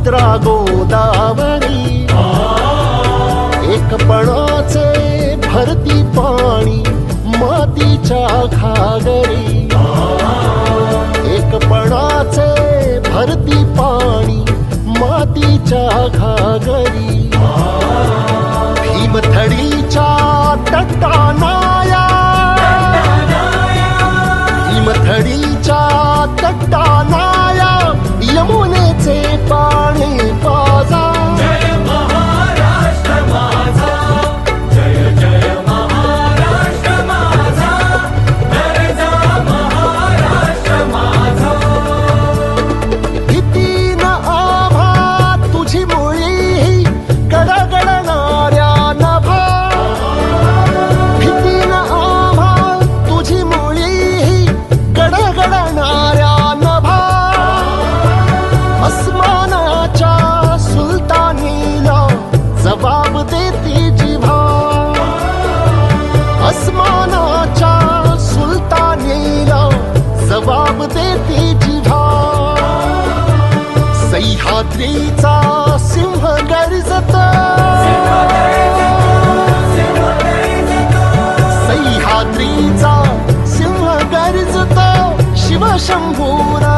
भद्रा गोदावरी एकपणाचे भरती पाणी मातीच्या घागरी एकपणाचे भरती पाणी मातीच्या घागरी भीमथडीच्या तटानाया भीमथडीच्या तटानाया यमुनेचे पाणी पाजा जय महाराष्ट्र माझा जय जय महाराष्ट्र माझा गरजा महाराष्ट्र माझा भीती न आभा तुझी मुळी गडगडणाऱ्या नभा भीती न आभा तुझी मुळी गडगडणाऱ्या नभा अस्मानाच्या सुलतानीला जबाब देती जिव्हा अस्मानाच्या सुलतानीला जबाब देती जिव्हा सह्याद्रीचा सिंह गर्जत सह्याद्रीचा सिंह गर्जत शिवशंभूर